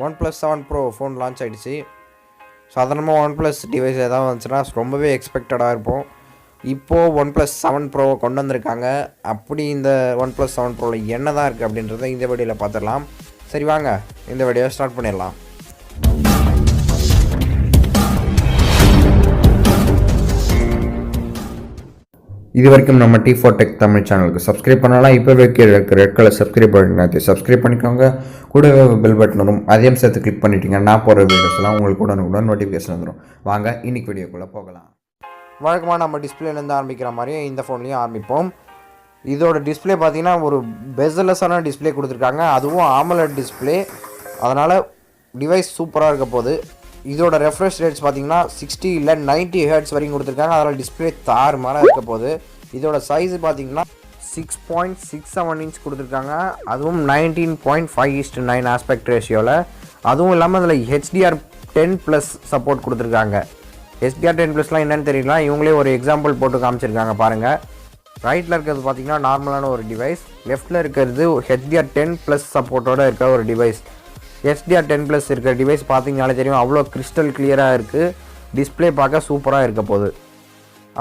OnePlus 7 Pro phone launch ஆகிடுச்சு. சாதாரணமாக OnePlus device எதாவது வந்துச்சுன்னா ரொம்பவே எக்ஸ்பெக்டடாக இருப்போம். இப்போது OnePlus 7 Pro கொண்டு வந்திருக்காங்க. அப்படி இந்த OnePlus 7 Proவில் என்ன தான் இருக்குது அப்படின்றத இந்த வீடியோவில் பார்த்துடலாம். சரி வாங்க இந்த வீடியோவை ஸ்டார்ட் பண்ணிடலாம். இது வரைக்கும் நம்ம t4tech தமிழ் சேனலுக்கு சப்ஸ்கிரைப் பண்ணலாம். இப்போவே red colour subscribe button subscribe பண்ணிக்கோங்க. கூடவே பெல் பட்டன் வரும், அதையும் சேர்த்து கிளிக் பண்ணிட்டீங்க. நான் போகிற வீடியோஸ்லாம் உங்களுக்கு உடனுக்குடன் நோட்டிஃபிகேஷன் வந்துடும். வாங்க இன்னைக்கு வீடியோக்குள்ளே போகலாம். வழக்கமாக நம்ம டிஸ்பிளேலேருந்து ஆரம்பிக்கிற மாதிரியே இந்த ஃபோன்லேயும் ஆரம்பிப்போம். இதோட டிஸ்பிளே பார்த்தீங்கன்னா ஒரு பெசலெஸ்ஸான டிஸ்பிளே கொடுத்துருக்காங்க, அதுவும் AMOLED டிஸ்பிளே. அதனால் டிவைஸ் சூப்பராக இருக்க போகுது. இதோட ரெஃப்ரெஷ் ரேட்ஸ் பார்த்தீங்கன்னா 60 இல்லை 90 ஹெர்ட்ஸ் வரைக்கும் கொடுத்துருக்காங்க. அதனால் டிஸ்பிளே தாறுமாறாக இருக்க போகுது. இதோட சைஸு பார்த்தீங்கன்னா 6.67 இன்ச் கொடுத்துருக்காங்க, அதுவும் 19.5:9 ஆஸ்பெக்ட் ரேஷியோவில். அதுவும் இல்லாமல் அதில் HDR10+ சப்போர்ட் கொடுத்துருக்காங்க. HDR10+லாம் என்னென்னு தெரியல, இவங்களே ஒரு எக்ஸாம்பிள் போட்டு காமிச்சிருக்காங்க பாருங்கள். ரைட்டில் இருக்கிறது பார்த்தீங்கன்னா நார்மலான ஒரு டிவைஸ், லெஃப்ட்டில் இருக்கிறது HDR10+ சப்போர்ட்டோடு இருக்கிற ஒரு டிவைஸ். HDR10+ இருக்கிற டிவைஸ் பார்த்தீங்கனாலே தெரியும், அவ்வளோ கிறிஸ்டல் கிளியராக இருக்குது. டிஸ்பிளே பார்க்க சூப்பராக இருக்க போகுது.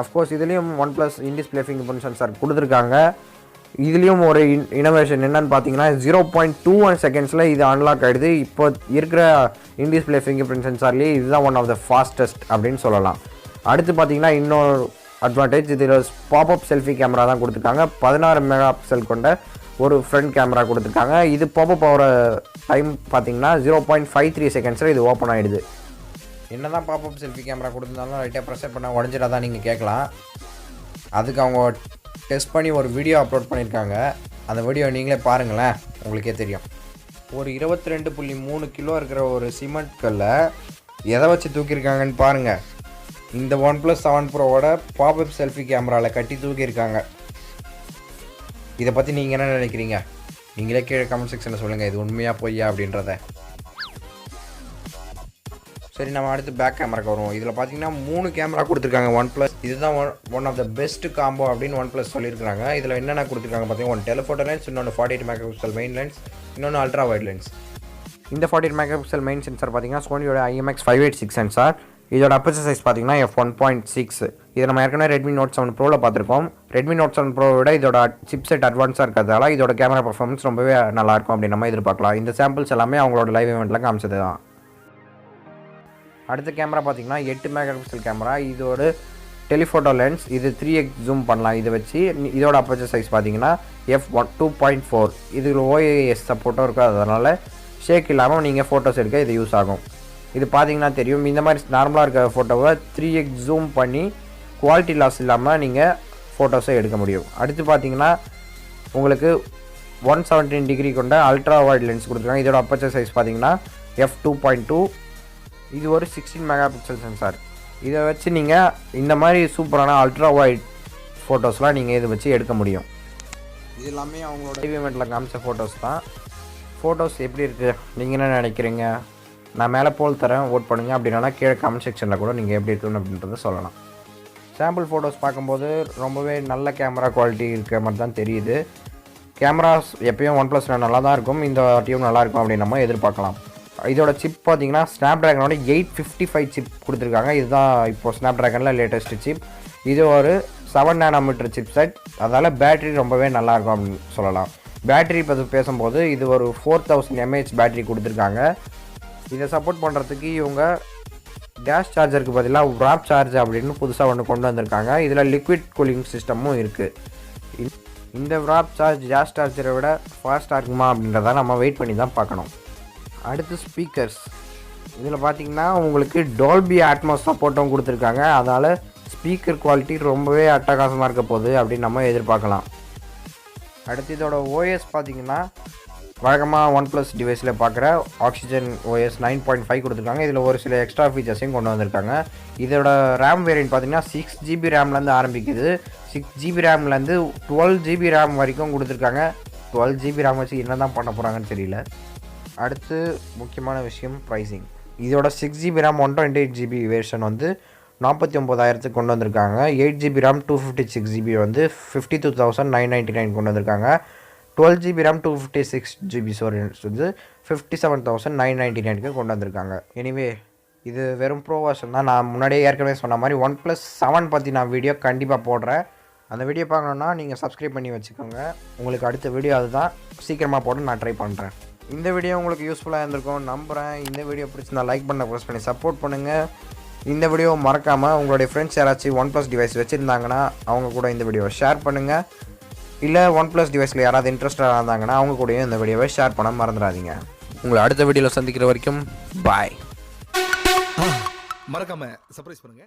அஃப்கோர்ஸ் இதுலேயும் OnePlus in-display finger print sensor கொடுத்துருக்காங்க. இதுலேயும் ஒரு இனோவேஷன் என்னென்னு பார்த்தீங்கன்னா 0.21 செகண்ட்ஸில் இது அன்லாக் ஆகிடுது. இப்போ இருக்கிற இன்டிஸ்பிளே ஃபிங்கர் பிரிண்ட் சென்சார்லேயே இதுதான் ஒன் ஆஃப் த ஃபாஸ்டஸ்ட் அப்படின்னு சொல்லலாம். அடுத்து பார்த்தீங்கன்னா இன்னொரு அட்வான்டேஜ், இதில் பாப்அப் செல்ஃபி கேமரா தான் கொடுத்துருக்காங்க. 16 மெகா பிக்சல் கொண்ட ஒரு ஃப்ரண்ட் கேமரா கொடுத்துருக்காங்க. இது பாப்அப் ஆகிற டைம் பார்த்தீங்கன்னா 0.53 செகண்ட்ஸில் இது ஓப்பன் ஆகிடுது. என்ன தான் பாப்அப் செல்ஃபி கேமரா கொடுத்துருந்தாலும் லைட்டாக ப்ரெஷர் பண்ண உடஞ்சிடாதான் நீங்கள் கேட்கலாம். அதுக்கு அவங்க டெஸ்ட் பண்ணி ஒரு வீடியோ அப்லோட் பண்ணியிருக்காங்க. அந்த வீடியோ நீங்களே பாருங்களேன், உங்களுக்கே தெரியும். ஒரு 22.3 கிலோ இருக்கிற ஒரு சிமெண்ட் கல்லை எதை வச்சு தூக்கியிருக்காங்கன்னு பாருங்கள். இந்த OnePlus 7 Proவோட பாப்அப் செல்ஃபி கேமராவில் கட்டி தூக்கியிருக்காங்க. இதை பற்றி நீங்கள் என்ன நினைக்கிறீங்க? நீங்களே கீழே கமெண்ட் செக்ஷனில் சொல்லுங்கள், இது உண்மையாக பொய்யா அப்படின்றத. சரி, நம்ம அடுத்து பேக் கேமராக்கு வருவோம். இதில் பார்த்தீங்கன்னா 3 கேமரா கொடுத்துருக்காங்க OnePlus. இதுதான் one of the best combo அப்படின்னு OnePlus சொல்லியிருக்காங்க. இதில் என்னென்ன கொடுத்துருக்காங்க பார்த்தீங்கன்னா, ஒன் டெலிஃபோட்டோ லென்ஸ், இன்னொன்று 48 மெகா பிக்சல் மெயின் லென்ஸ், இன்னொன்று அல்ட்ரா வைட் லென்ஸ். இந்த 48 மெகா பிக்சல் மெயின் சென்சார் பார்த்தீங்கன்னா சோனியோட IMX586 சென்சார். இதோட அப்பச்சர் சைஸ் பார்த்தீங்கன்னா f1.6. இதை நம்ம ஏற்கனவே Redmi Note 7 Proவில் பார்த்துருக்கோம். Redmi Note 7 Pro விட இதோட சிப்செட் அட்வான்ஸாக இருக்கிறதால இதோட கேமரா பர்ஃபார்மன்ஸ் ரொம்பவே நல்லாயிருக்கும் அப்படின்னு நம்ம எதிர்பார்க்கலாம். இந்த சாம்பிள்ஸ் எல்லாமே அவங்களோட லைவ் ஈவெண்ட்டில் காமிச்சது தான். அடுத்த கேமரா பார்த்தீங்கன்னா 8 மெகா பிக்சல் கேமரா. இதோட டெலிஃபோட்டோ லென்ஸ், இது 3x ஜூம் பண்ணலாம் இதை வச்சு. இதோட அப்பச்சர் சைஸ் பார்த்தீங்கன்னா f2.4. இதில் OIS சப்போர்ட்டும் இருக்கும், அதனால் ஷேக் இல்லாமல் நீங்கள் ஃபோட்டோஸ் எடுக்க இது யூஸ் ஆகும். இது பார்த்தீங்கன்னா தெரியும், இந்த மாதிரி நார்மலாக இருக்கிற ஃபோட்டோவை 3x ஜூம் பண்ணி குவாலிட்டி லாஸ் இல்லாமல் நீங்கள் ஃபோட்டோஸை எடுக்க முடியும். அடுத்து பார்த்தீங்கன்னா உங்களுக்கு 117 டிகிரி கொண்ட அல்ட்ரா வைட் லென்ஸ் கொடுத்துருக்காங்க. இதோட அப்பச்சர் சைஸ் பார்த்தீங்கன்னா f2.2. இது ஒரு 16 மெகா பிக்சல் சென்சார். இதை வச்சு நீங்கள் இந்த மாதிரி சூப்பரான அல்ட்ரா வைட் ஃபோட்டோஸ்லாம் நீங்கள் இதை வச்சு எடுக்க முடியும். இது எல்லாமே அவங்களோட ஈவெண்ட்டில் காமிச்ச ஃபோட்டோஸ் தான். ஃபோட்டோஸ் எப்படி இருக்குது, நீங்கள் என்ன நினைக்கிறீங்க? நான் மேலே போல் தரேன், ஓட் பண்ணுங்கள். அப்படின்னா கீழே கமெண்ட் செக்ஷனில் கூட நீங்கள் எப்படி இருக்குன்னு அப்படின்றத சொல்லலாம். சாம்பிள் ஃபோட்டோஸ் பார்க்கும்போது ரொம்பவே நல்ல கேமரா குவாலிட்டி இருக்கிற மாதிரி தான் தெரியுது. கேமராஸ் எப்பயும் OnePlusல நல்லா தான் இருக்கும், இந்த வாட்டியும் நல்லாயிருக்கும் அப்படின்னு நம்ம எதிர்பார்க்கலாம். இதோட சிப் பார்த்தீங்கன்னா ஸ்னாப்ட்ராகனோட 855 சிப் கொடுத்துருக்காங்க. இதுதான் இப்போது ஸ்னாப்ட்ராகனில் லேட்டஸ்ட் சிப். இது ஒரு 7 நானோமீட்டர் சிப் செட், அதனால் பேட்டரி ரொம்பவே நல்லாயிருக்கும் அப்படின்னு சொல்லலாம். பேட்டரி இப்போ பேசும்போது இது ஒரு 4000 mAh பேட்டரி கொடுத்துருக்காங்க. இதை சப்போர்ட் பண்ணுறதுக்கு இவங்க கேஸ் சார்ஜருக்கு பதிலாக ராப் சார்ஜ் அப்படின்னு புதுசாக ஒன்று கொண்டு வந்திருக்காங்க. இதில் லிக்விட் கூலிங் சிஸ்டமும் இருக்குது. இந்த ராப் சார்ஜ் கேஸ் சார்ஜரை விட ஃபாஸ்ட்டாக இருக்குமா அப்படின்றத நம்ம வெயிட் பண்ணி தான் பார்க்கணும். அடுத்து ஸ்பீக்கர்ஸ். இதில் பார்த்திங்கன்னா உங்களுக்கு டால்பி அட்மாஸ் சப்போர்ட்டும் கொடுத்துருக்காங்க. அதனால் ஸ்பீக்கர் குவாலிட்டி ரொம்பவே அட்டகாசமாக இருக்க போகுது அப்படின்னு நம்ம எதிர்பார்க்கலாம். அடுத்து இதோட OS பார்த்திங்கன்னா வழக்கமாக OnePlus டிவைஸில் பார்க்குற ஆக்சிஜன் OS 9.5 கொடுத்துருக்காங்க. இதில் ஒரு சில எக்ஸ்ட்ரா ஃபீச்சர்ஸையும் கொண்டு வந்திருக்காங்க. இதோட ரேம் வேரியன்ட் பார்த்திங்கன்னா 6GB ரேம்லேருந்து ஆரம்பிக்குது. 6GB ரேம்லேருந்து 12GB ரேம் வரைக்கும் கொடுத்துருக்காங்க. 12GB ரேம் வச்சு என்ன தான் பண்ண போகிறாங்கன்னு தெரியல. அடுத்து முக்கியமான விஷயம் ப்ரைஸிங். இதோட 6GB ரேம் 128GB வேர்ஷன் வந்து 49,000 கொண்டு வந்திருக்காங்க. 8GB ரேம் 256GB வந்து 52,999 கொண்டு வந்திருக்காங்க. 12 GB RAM 256 GB ஸ்டோரேஜ் வந்து 57,999 கொண்டு வந்திருக்காங்க. எனிவே இது வெறும் ப்ரோ வெர்ஷன் தான். நான் முன்னாடியே ஏற்கனவே சொன்ன மாதிரி OnePlus 7 பற்றி நான் வீடியோ கண்டிப்பாக போடுறேன். அந்த வீடியோ பார்க்கணுன்னா நீங்கள் சப்ஸ்கிரைப் பண்ணி வச்சுக்கோங்க. உங்களுக்கு அடுத்த வீடியோ அதுதான், சீக்கிரமாக போட்டு நான் ட்ரை பண்ணுறேன். இந்த வீடியோ உங்களுக்கு யூஸ்ஃபுல்லாக இருந்திருக்கும் நம்புகிறேன். இந்த வீடியோ பிடிச்சிருந்தா லைக் ப்ரெஸ் பண்ணி சப்போர்ட் பண்ணுங்கள். இந்த வீடியோ மறக்காமல் உங்களுடைய ஃப்ரெண்ட்ஸ் யாராச்சும் OnePlus டிவைஸ் வச்சுருந்தாங்கன்னா அவங்க கூட இந்த வீடியோவை ஷேர் பண்ணுங்கள். இல்லை OnePlus டிவைஸில் யாராவது இன்ட்ரெஸ்டாக இருந்தாங்கன்னா அவங்க கூடயும் இந்த வீடியோவை ஷேர் பண்ண மறந்துடாதீங்க. உங்களை அடுத்த வீடியோவில் சந்திக்கிற வரைக்கும் பாய். மறக்காம சர்ப்ரைஸ் பண்ணுங்க.